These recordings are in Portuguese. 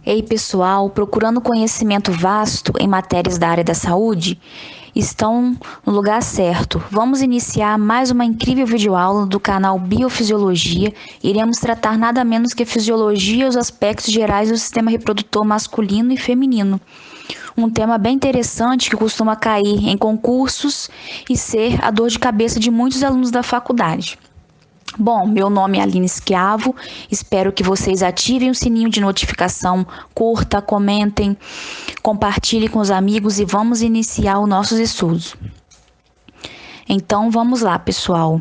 Ei, pessoal, procurando conhecimento vasto em matérias da área da saúde? Estão no lugar certo. Vamos iniciar mais uma incrível videoaula do canal Biofisiologia. Iremos tratar nada menos que fisiologia e os aspectos gerais do sistema reprodutor masculino e feminino. Um tema bem interessante que costuma cair em concursos e ser a dor de cabeça de muitos alunos da faculdade. Bom, meu nome é Aline Schiavo, espero que vocês ativem o sininho de notificação, curta, comentem, compartilhem com os amigos e vamos iniciar os nossos estudos. Então, vamos lá, pessoal.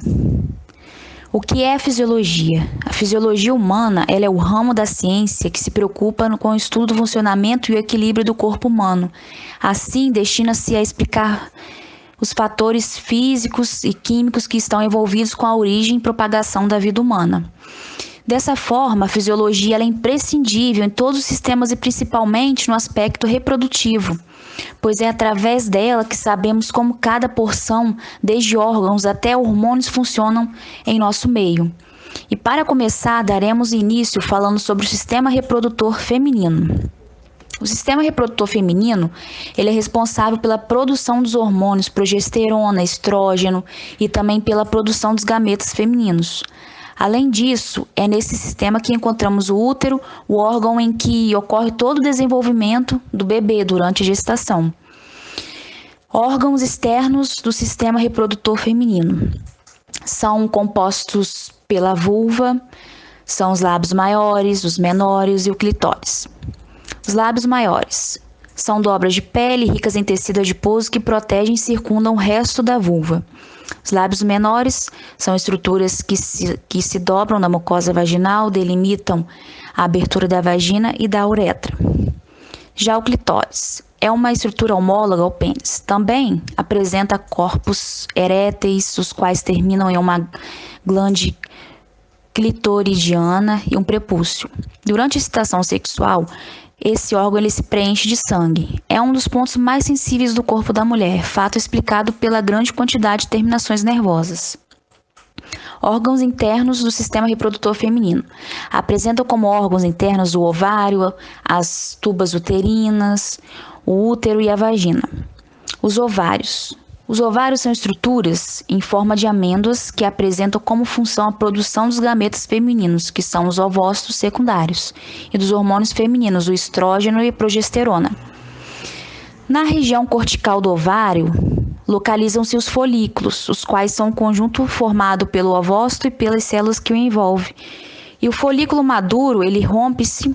O que é a fisiologia? A fisiologia humana ela é o ramo da ciência que se preocupa com o estudo do funcionamento e o equilíbrio do corpo humano. Assim, destina-se a explicar os fatores físicos e químicos que estão envolvidos com a origem e propagação da vida humana. Dessa forma, a fisiologia é imprescindível em todos os sistemas e principalmente no aspecto reprodutivo, pois é através dela que sabemos como cada porção, desde órgãos até hormônios, funcionam em nosso meio. E para começar, daremos início falando sobre o sistema reprodutor feminino. O sistema reprodutor feminino, ele é responsável pela produção dos hormônios progesterona, estrógeno e também pela produção dos gametas femininos. Além disso, é nesse sistema que encontramos o útero, o órgão em que ocorre todo o desenvolvimento do bebê durante a gestação. Órgãos externos do sistema reprodutor feminino são compostos pela vulva, são os lábios maiores, os menores e o clitóris. Os lábios maiores são dobras de pele ricas em tecido adiposo que protegem e circundam o resto da vulva. Os lábios menores são estruturas que se dobram na mucosa vaginal, delimitam a abertura da vagina e da uretra. Já o clitóris é uma estrutura homóloga ao pênis. Também apresenta corpos eréteis, os quais terminam em uma glande clitoridiana e um prepúcio. Durante a excitação sexual, esse órgão ele se preenche de sangue. É um dos pontos mais sensíveis do corpo da mulher, fato explicado pela grande quantidade de terminações nervosas. Órgãos internos do sistema reprodutor feminino. Apresentam como órgãos internos o ovário, as tubas uterinas, o útero e a vagina. Os ovários. Os ovários são estruturas em forma de amêndoas que apresentam como função a produção dos gametas femininos, que são os ovócitos secundários, e dos hormônios femininos, o estrógeno e a progesterona. Na região cortical do ovário, localizam-se os folículos, os quais são um conjunto formado pelo ovócito e pelas células que o envolvem. E o folículo maduro, ele rompe-se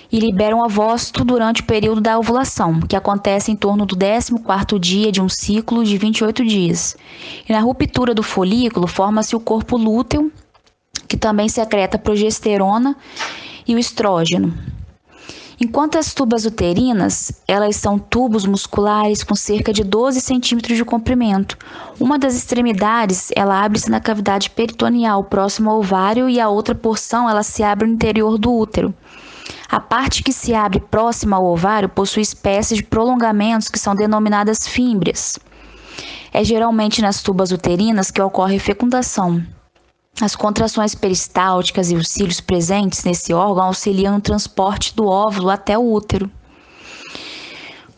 e libera um ovócito durante o período da ovulação, que acontece em torno do 14º dia de um ciclo de 28 dias. E na ruptura do folículo, forma-se o corpo lúteo, que também secreta progesterona e o estrógeno. Enquanto as tubas uterinas, elas são tubos musculares com cerca de 12 centímetros de comprimento. Uma das extremidades, ela abre-se na cavidade peritoneal, próximo ao ovário, e a outra porção, ela se abre no interior do útero. A parte que se abre próxima ao ovário possui espécies de prolongamentos que são denominadas fímbrias. É geralmente nas tubas uterinas que ocorre a fecundação. As contrações peristálticas e os cílios presentes nesse órgão auxiliam no transporte do óvulo até o útero.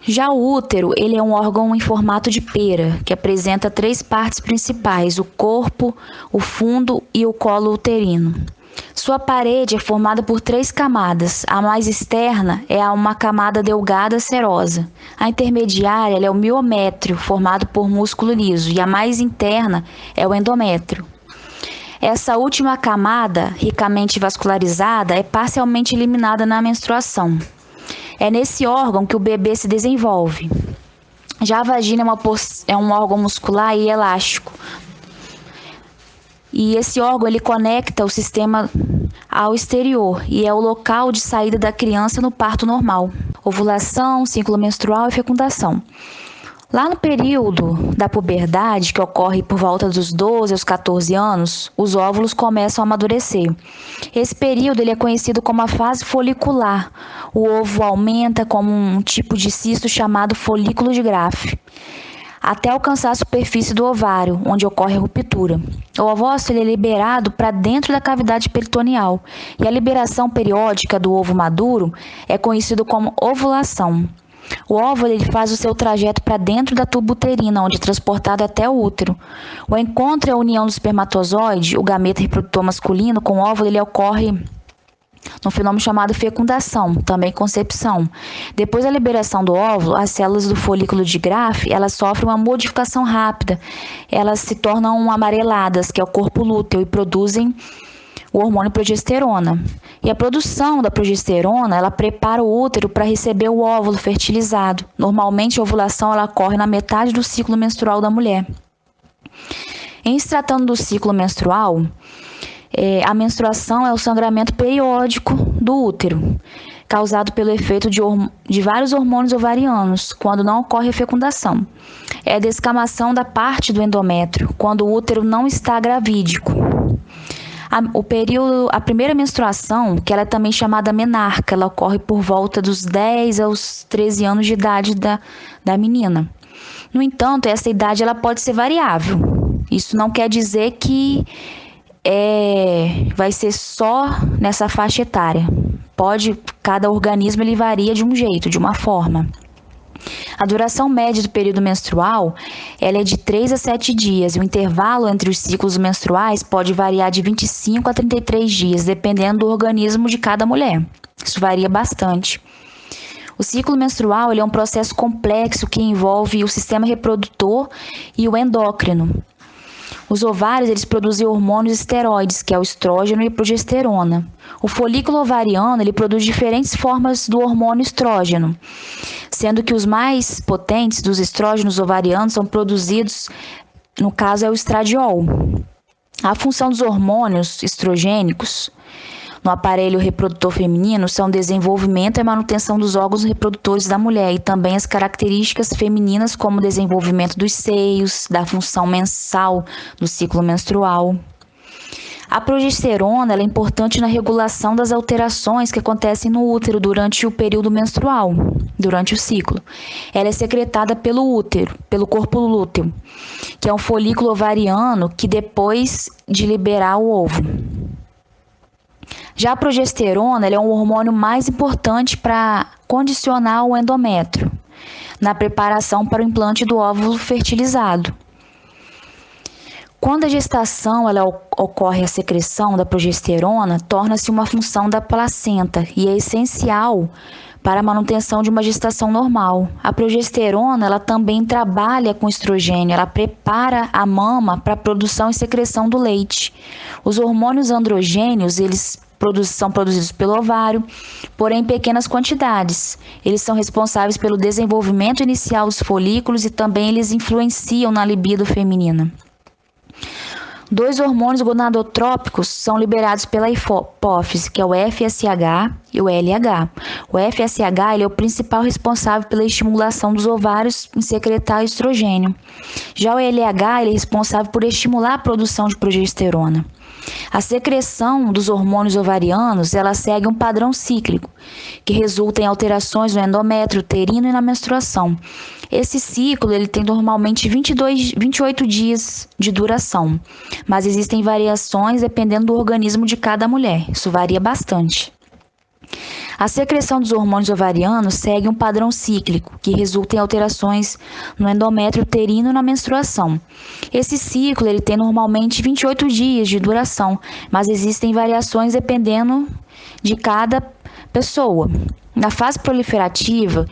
Já o útero, ele é um órgão em formato de pera, que apresenta 3 partes principais, o corpo, o fundo e o colo uterino. Sua parede é formada por 3 camadas. A mais externa é uma camada delgada serosa. A intermediária é o miométrio, formado por músculo liso, e a mais interna é o endométrio. Essa última camada, ricamente vascularizada, é parcialmente eliminada na menstruação. É nesse órgão que o bebê se desenvolve. Já a vagina é um órgão muscular e elástico. E esse órgão ele conecta o sistema ao exterior e é o local de saída da criança no parto normal, ovulação, ciclo menstrual e fecundação. Lá no período da puberdade, que ocorre por volta dos 12 aos 14 anos, os óvulos começam a amadurecer. Esse período ele é conhecido como a fase folicular. O ovo aumenta como um tipo de cisto chamado folículo de Graafi. até alcançar a superfície do ovário, onde ocorre a ruptura. O ovócito ele é liberado para dentro da cavidade peritoneal e a liberação periódica do ovo maduro é conhecido como ovulação. O óvulo ele faz o seu trajeto para dentro da tuba uterina, onde é transportado até o útero. O encontro e a união do espermatozoide, o gameta reprodutor masculino, com o óvulo, ele ocorre no fenômeno chamado fecundação, também concepção. Depois da liberação do óvulo, as células do folículo de Graafi, elas sofrem uma modificação rápida. Elas se tornam amareladas, que é o corpo lúteo, e produzem o hormônio progesterona. E a produção da progesterona, ela prepara o útero para receber o óvulo fertilizado. Normalmente, a ovulação ela ocorre na metade do ciclo menstrual da mulher. Em se tratando do ciclo menstrual, a menstruação é o sangramento periódico do útero, causado pelo efeito de vários hormônios ovarianos, quando não ocorre a fecundação. É a descamação da parte do endométrio, quando o útero não está gravídico. A primeira menstruação, que ela é também chamada menarca, ela ocorre por volta dos 10 aos 13 anos de idade da menina. No entanto, essa idade ela pode ser variável. Isso não quer dizer que vai ser só nessa faixa etária. Cada organismo ele varia de um jeito, de uma forma. A duração média do período menstrual ela é de 3 a 7 dias e o intervalo entre os ciclos menstruais pode variar de 25 a 33 dias, dependendo do organismo de cada mulher. Isso varia bastante. O ciclo menstrual ele é um processo complexo que envolve o sistema reprodutor e o endócrino. Os ovários eles produzem hormônios esteroides, que é o estrógeno e a progesterona. O folículo ovariano ele produz diferentes formas do hormônio estrógeno, sendo que os mais potentes dos estrógenos ovarianos são produzidos, no caso, é o estradiol. A função dos hormônios estrogênicos no aparelho reprodutor feminino são o desenvolvimento e manutenção dos órgãos reprodutores da mulher e também as características femininas como o desenvolvimento dos seios, da função mensal do ciclo menstrual. A progesterona ela é importante na regulação das alterações que acontecem no útero durante o período menstrual, durante o ciclo. Ela é secretada pelo útero, pelo corpo lúteo, que é um folículo ovariano que depois de liberar o ovo. Já a progesterona ela é um hormônio mais importante para condicionar o endométrio na preparação para o implante do óvulo fertilizado. Quando a gestação ocorre a secreção da progesterona, torna-se uma função da placenta e é essencial para a manutenção de uma gestação normal. A progesterona ela também trabalha com estrogênio, ela prepara a mama para a produção e secreção do leite. Os hormônios androgênios, são produzidos pelo ovário, porém em pequenas quantidades. Eles são responsáveis pelo desenvolvimento inicial dos folículos e também eles influenciam na libido feminina. 2 hormônios gonadotrópicos são liberados pela hipófise, que é o FSH e o LH. O FSH ele é o principal responsável pela estimulação dos ovários em secretar estrogênio. Já o LH ele é responsável por estimular a produção de progesterona. A secreção dos hormônios ovarianos ela segue um padrão cíclico, que resulta em alterações no endométrio uterino e na menstruação. Esse ciclo ele tem normalmente 28 dias de duração, mas existem variações dependendo do organismo de cada mulher. Isso varia bastante. A secreção dos hormônios ovarianos segue um padrão cíclico, que resulta em alterações no endométrio uterino e na menstruação. Esse ciclo ele tem normalmente 28 dias de duração, mas existem variações dependendo de cada pessoa. Na fase proliferativa,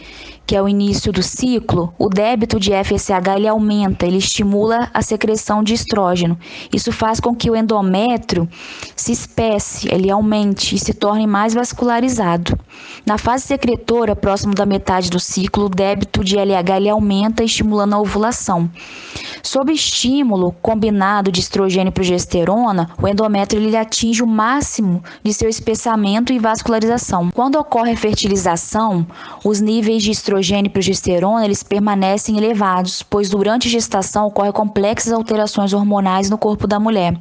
que é o início do ciclo, o débito de FSH ele aumenta, ele estimula a secreção de estrógeno. Isso faz com que o endométrio se espesse, ele aumente e se torne mais vascularizado. Na fase secretora, próximo da metade do ciclo, o débito de LH ele aumenta, estimulando a ovulação. Sob estímulo combinado de estrogênio e progesterona, o endométrio ele atinge o máximo de seu espessamento e vascularização. Quando ocorre a fertilização, os níveis de estrogênio e progesterona eles permanecem elevados, pois durante a gestação ocorrem complexas alterações hormonais no corpo da mulher.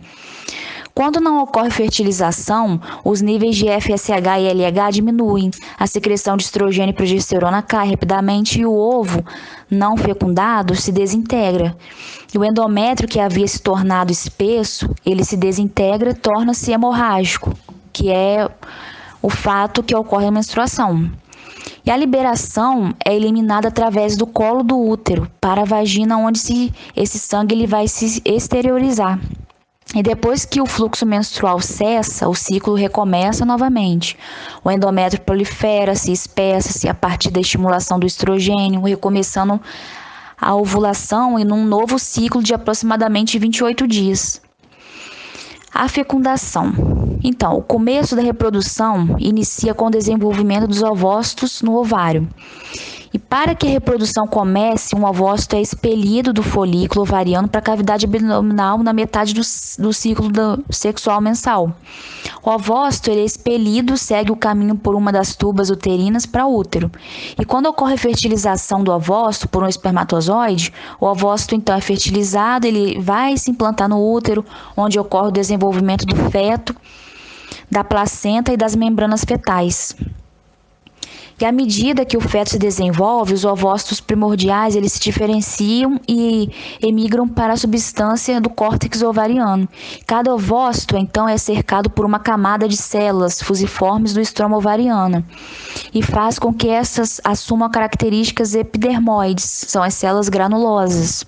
Quando não ocorre fertilização, os níveis de FSH e LH diminuem, a secreção de estrogênio e progesterona cai rapidamente e o ovo não fecundado se desintegra. E o endométrio, que havia se tornado espesso, ele se desintegra e torna-se hemorrágico, que é o fato que ocorre na menstruação. E a liberação é eliminada através do colo do útero para a vagina, onde esse sangue ele vai se exteriorizar. E depois que o fluxo menstrual cessa, o ciclo recomeça novamente. O endométrio prolifera, se espessa-se a partir da estimulação do estrogênio, recomeçando a ovulação e num novo ciclo de aproximadamente 28 dias. A fecundação. Então, o começo da reprodução inicia com o desenvolvimento dos ovócitos no ovário. E para que a reprodução comece, um ovócito é expelido do folículo ovariano para a cavidade abdominal na metade do ciclo sexual mensal. O ovócito ele é expelido, segue o caminho por uma das tubas uterinas para o útero. E quando ocorre a fertilização do ovócito por um espermatozoide, o ovócito então é fertilizado, ele vai se implantar no útero, onde ocorre o desenvolvimento do feto, da placenta e das membranas fetais. E à medida que o feto se desenvolve, os ovócitos primordiais eles se diferenciam e emigram para a substância do córtex ovariano. Cada ovócito, então, é cercado por uma camada de células fusiformes do estroma ovariano e faz com que essas assumam características epidermoides, são as células granulosas.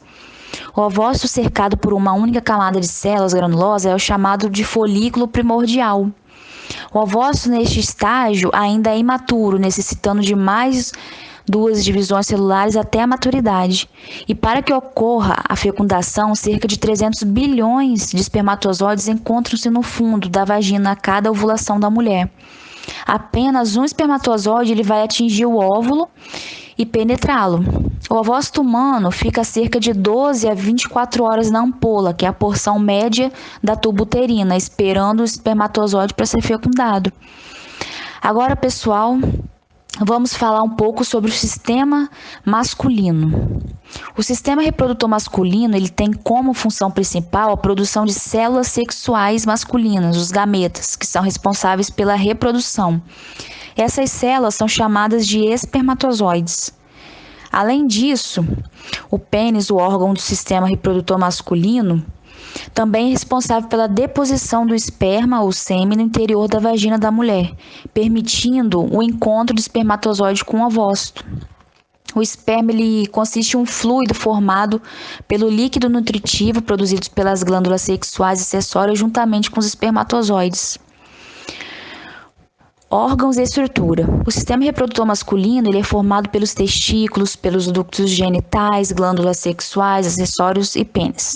O ovócito cercado por uma única camada de células granulosas é o chamado de folículo primordial. O ovócito neste estágio ainda é imaturo, necessitando de mais 2 divisões celulares até a maturidade. E para que ocorra a fecundação, cerca de 300 bilhões de espermatozoides encontram-se no fundo da vagina a cada ovulação da mulher. Apenas um espermatozoide ele vai atingir o óvulo e penetrá-lo. O ovócito humano fica cerca de 12 a 24 horas na ampola, que é a porção média da tuba uterina, esperando o espermatozoide para ser fecundado. Agora, pessoal, vamos falar um pouco sobre o sistema masculino. O sistema reprodutor masculino ele tem como função principal a produção de células sexuais masculinas, os gametas, que são responsáveis pela reprodução. Essas células são chamadas de espermatozoides. Além disso, o pênis, o órgão do sistema reprodutor masculino, também é responsável pela deposição do esperma ou sêmen no interior da vagina da mulher, permitindo o encontro do espermatozoide com o ovócito. O esperma ele consiste em um fluido formado pelo líquido nutritivo produzido pelas glândulas sexuais e acessórias juntamente com os espermatozoides. Órgãos e estrutura. O sistema reprodutor masculino ele é formado pelos testículos, pelos ductos genitais, glândulas sexuais, acessórios e pênis.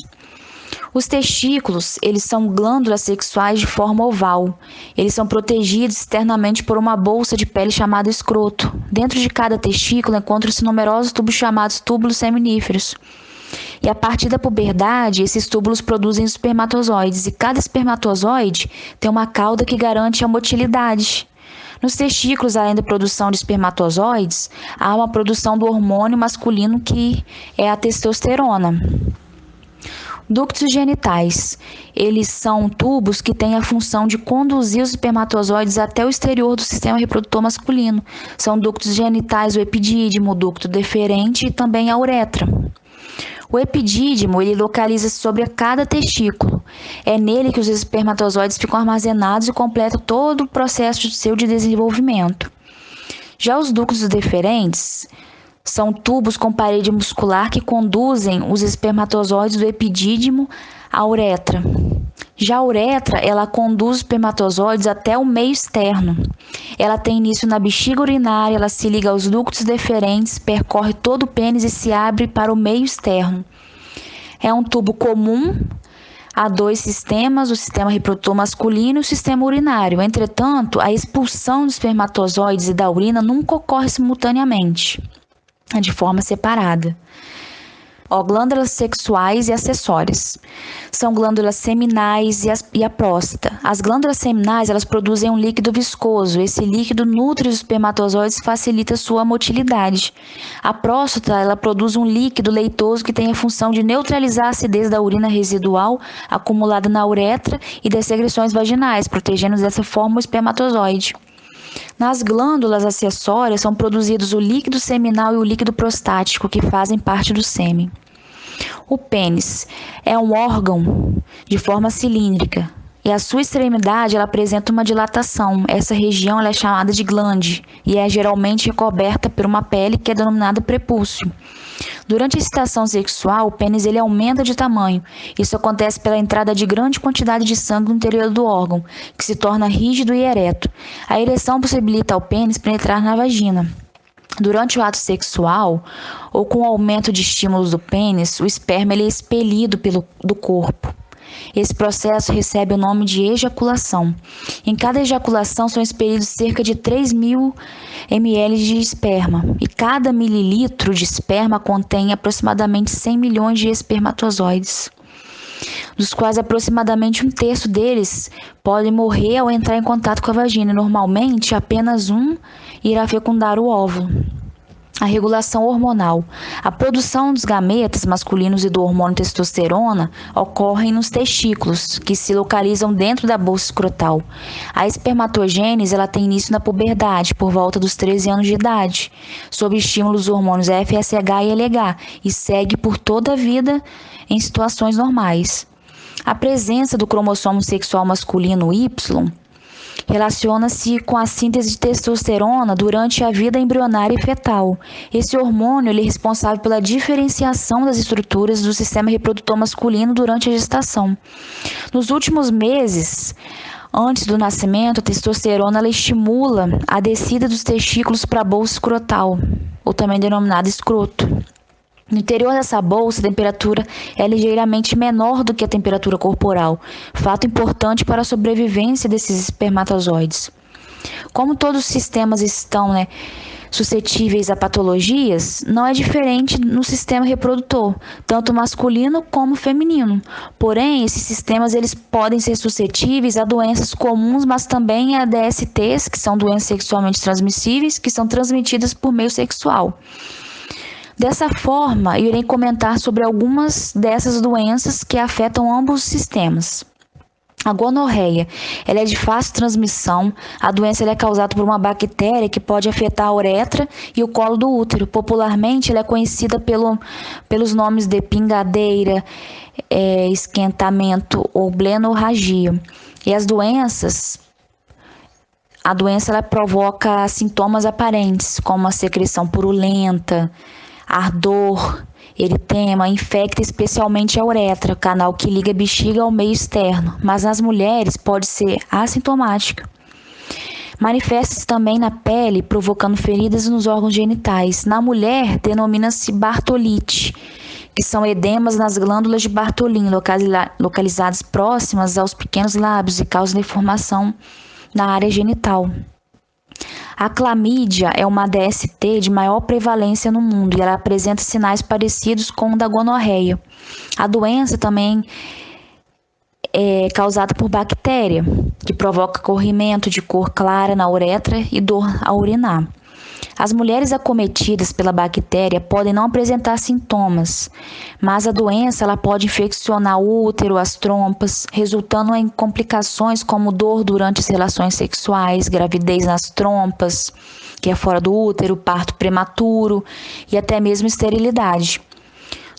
Os testículos, eles são glândulas sexuais de forma oval. Eles são protegidos externamente por uma bolsa de pele chamada escroto. Dentro de cada testículo encontram-se numerosos tubos chamados túbulos seminíferos. E a partir da puberdade, esses túbulos produzem espermatozoides. E cada espermatozoide tem uma cauda que garante a motilidade. Nos testículos, além da produção de espermatozoides, há uma produção do hormônio masculino que é a testosterona. Ductos genitais. Eles são tubos que têm a função de conduzir os espermatozoides até o exterior do sistema reprodutor masculino. São ductos genitais o epidídimo, o ducto deferente e também a uretra. O epidídimo, ele localiza-se sobre cada testículo. É nele que os espermatozoides ficam armazenados e completam todo o processo de desenvolvimento. Já os ductos deferentes são tubos com parede muscular que conduzem os espermatozoides do epidídimo à uretra. Já a uretra, ela conduz os espermatozoides até o meio externo. Ela tem início na bexiga urinária, ela se liga aos ductos deferentes, percorre todo o pênis e se abre para o meio externo. É um tubo comum a 2 sistemas, o sistema reprodutor masculino e o sistema urinário. Entretanto, a expulsão dos espermatozoides e da urina nunca ocorre simultaneamente, de forma separada. Glândulas sexuais e acessórias. São glândulas seminais e a próstata. As glândulas seminais, elas produzem um líquido viscoso. Esse líquido nutre os espermatozoides e facilita sua motilidade. A próstata, ela produz um líquido leitoso que tem a função de neutralizar a acidez da urina residual acumulada na uretra e das secreções vaginais, protegendo dessa forma o espermatozoide. Nas glândulas acessórias são produzidos o líquido seminal e o líquido prostático, que fazem parte do sêmen. O pênis é um órgão de forma cilíndrica e a sua extremidade ela apresenta uma dilatação. Essa região ela é chamada de glande e é geralmente recoberta por uma pele que é denominada prepúcio. Durante a excitação sexual, o pênis ele aumenta de tamanho. Isso acontece pela entrada de grande quantidade de sangue no interior do órgão, que se torna rígido e ereto. A ereção possibilita ao pênis penetrar na vagina. Durante o ato sexual, ou com o aumento de estímulos do pênis, o esperma ele é expelido do corpo. Esse processo recebe o nome de ejaculação. Em cada ejaculação são expelidos cerca de 3.000 ml de esperma, e cada mililitro de esperma contém aproximadamente 100 milhões de espermatozoides, dos quais aproximadamente um terço deles podem morrer ao entrar em contato com a vagina. Normalmente, apenas um irá fecundar o óvulo. A regulação hormonal. A produção dos gametas masculinos e do hormônio testosterona ocorre nos testículos, que se localizam dentro da bolsa escrotal. A espermatogênese ela tem início na puberdade, por volta dos 13 anos de idade, sob estímulos dos hormônios FSH e LH, e segue por toda a vida em situações normais. A presença do cromossomo sexual masculino Y relaciona-se com a síntese de testosterona durante a vida embrionária e fetal. Esse hormônio ele é responsável pela diferenciação das estruturas do sistema reprodutor masculino durante a gestação. Nos últimos meses, antes do nascimento, a testosterona ela estimula a descida dos testículos para a bolsa escrotal, ou também denominada escroto. No interior dessa bolsa, a temperatura é ligeiramente menor do que a temperatura corporal, fato importante para a sobrevivência desses espermatozoides. Como todos os sistemas estão suscetíveis a patologias, não é diferente no sistema reprodutor, tanto masculino como feminino. Porém, esses sistemas eles podem ser suscetíveis a doenças comuns, mas também a DSTs, que são doenças sexualmente transmissíveis, que são transmitidas por meio sexual. Dessa forma, eu irei comentar sobre algumas dessas doenças que afetam ambos os sistemas. A gonorreia, ela é de fácil transmissão. A doença ela é causada por uma bactéria que pode afetar a uretra e o colo do útero. Popularmente, ela é conhecida pelos nomes de pingadeira, esquentamento ou blenorragia. E a doença ela provoca sintomas aparentes, como a secreção purulenta, ardor, eritema, infecta especialmente a uretra, canal que liga a bexiga ao meio externo, mas nas mulheres pode ser assintomática. Manifesta-se também na pele, provocando feridas nos órgãos genitais. Na mulher, denomina-se Bartolite, que são edemas nas glândulas de Bartolin, localizadas próximas aos pequenos lábios e causam deformação na área genital. A clamídia é uma DST de maior prevalência no mundo e ela apresenta sinais parecidos com o da gonorreia. A doença também é causada por bactéria, que provoca corrimento de cor clara na uretra e dor ao urinar. As mulheres acometidas pela bactéria podem não apresentar sintomas, mas a doença ela pode infeccionar o útero, as trompas, resultando em complicações como dor durante as relações sexuais, gravidez nas trompas, que é fora do útero, parto prematuro e até mesmo esterilidade.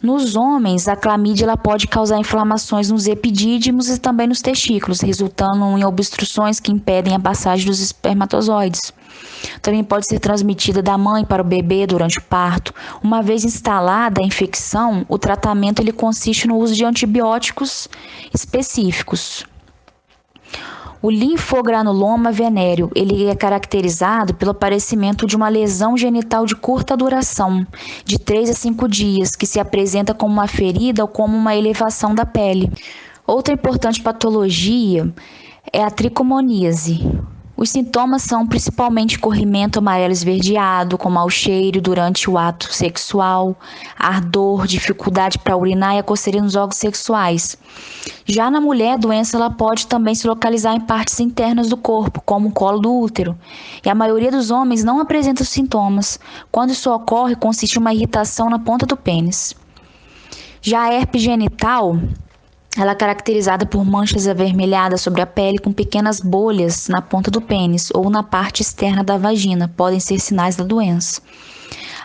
Nos homens, a clamídia ela pode causar inflamações nos epidídimos e também nos testículos, resultando em obstruções que impedem a passagem dos espermatozoides. Também pode ser transmitida da mãe para o bebê durante o parto. Uma vez instalada a infecção, o tratamento ele consiste no uso de antibióticos específicos. O linfogranuloma venéreo, ele é caracterizado pelo aparecimento de uma lesão genital de curta duração, de 3 a 5 dias, que se apresenta como uma ferida ou como uma elevação da pele. Outra importante patologia é a tricomoníase, Os sintomas são principalmente corrimento amarelo esverdeado, com mau cheiro durante o ato sexual, ardor, dificuldade para urinar e a coceira nos órgãos sexuais. Já na mulher, a doença ela pode também se localizar em partes internas do corpo, como o colo do útero. E a maioria dos homens não apresenta os sintomas. Quando isso ocorre, consiste em uma irritação na ponta do pênis. Já a herpes genital, ela é caracterizada por manchas avermelhadas sobre a pele com pequenas bolhas na ponta do pênis ou na parte externa da vagina. Podem ser sinais da doença.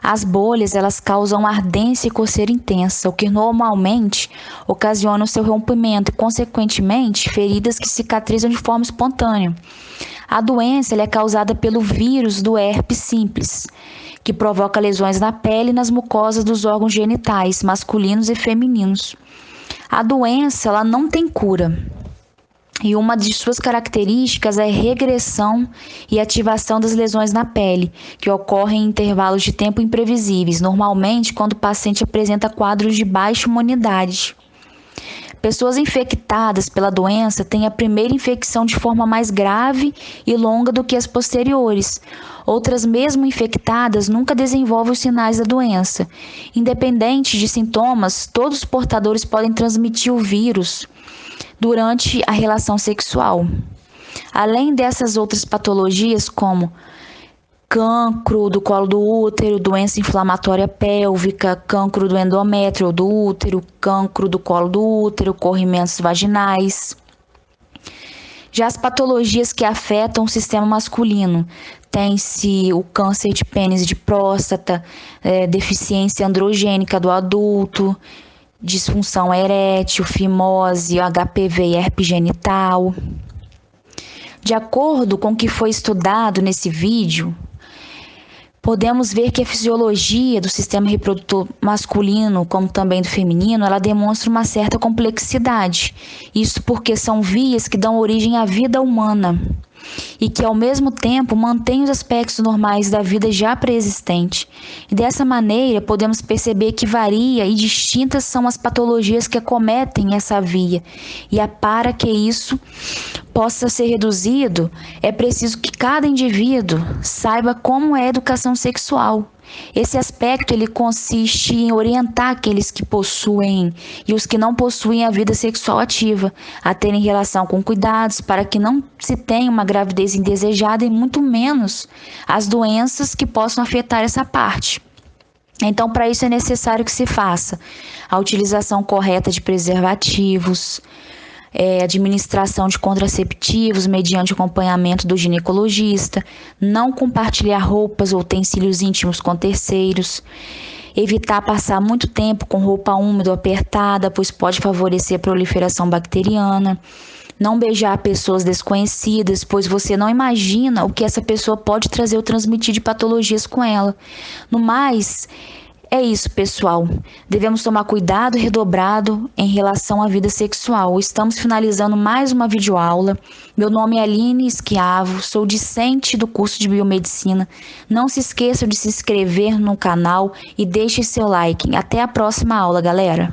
As bolhas, elas causam ardência e coceira intensa, o que normalmente ocasiona o seu rompimento e, consequentemente, feridas que cicatrizam de forma espontânea. A doença ela é causada pelo vírus do herpes simples, que provoca lesões na pele e nas mucosas dos órgãos genitais, masculinos e femininos. A doença ela não tem cura e uma de suas características é a regressão e ativação das lesões na pele, que ocorrem em intervalos de tempo imprevisíveis, normalmente quando o paciente apresenta quadros de baixa imunidade. Pessoas infectadas pela doença têm a primeira infecção de forma mais grave e longa do que as posteriores. Outras, mesmo infectadas, nunca desenvolvem os sinais da doença. Independente de sintomas, todos os portadores podem transmitir o vírus durante a relação sexual. Além dessas outras patologias, como cancro do colo do útero, doença inflamatória pélvica, cancro do endométrio ou do útero, cancro do colo do útero, corrimentos vaginais. Já as patologias que afetam o sistema masculino, tem-se o câncer de pênis e de próstata, deficiência androgênica do adulto, disfunção erétil, fimose, HPV e herpes genital. De acordo com o que foi estudado nesse vídeo, podemos ver que a fisiologia do sistema reprodutor masculino, como também do feminino, ela demonstra uma certa complexidade. Isso porque são vias que dão origem à vida humana e que, ao mesmo tempo, mantêm os aspectos normais da vida já pré-existente. E dessa maneira, podemos perceber que varia e distintas são as patologias que acometem essa via. E para que isso possa ser reduzido, é preciso que cada indivíduo saiba como é a educação sexual. Esse aspecto ele consiste em orientar aqueles que possuem e os que não possuem a vida sexual ativa a terem relação com cuidados para que não se tenha uma gravidez indesejada e muito menos as doenças que possam afetar essa parte. Então, para isso é necessário que se faça a utilização correta de preservativos, administração de contraceptivos mediante acompanhamento do ginecologista, não compartilhar roupas ou utensílios íntimos com terceiros, evitar passar muito tempo com roupa úmida ou apertada, pois pode favorecer a proliferação bacteriana, não beijar pessoas desconhecidas, pois você não imagina o que essa pessoa pode trazer ou transmitir de patologias com ela. No mais, é isso, pessoal. Devemos tomar cuidado redobrado em relação à vida sexual. Estamos finalizando mais uma videoaula. Meu nome é Aline Esquiavo, sou discente do curso de Biomedicina. Não se esqueçam de se inscrever no canal e deixe seu like. Até a próxima aula, galera!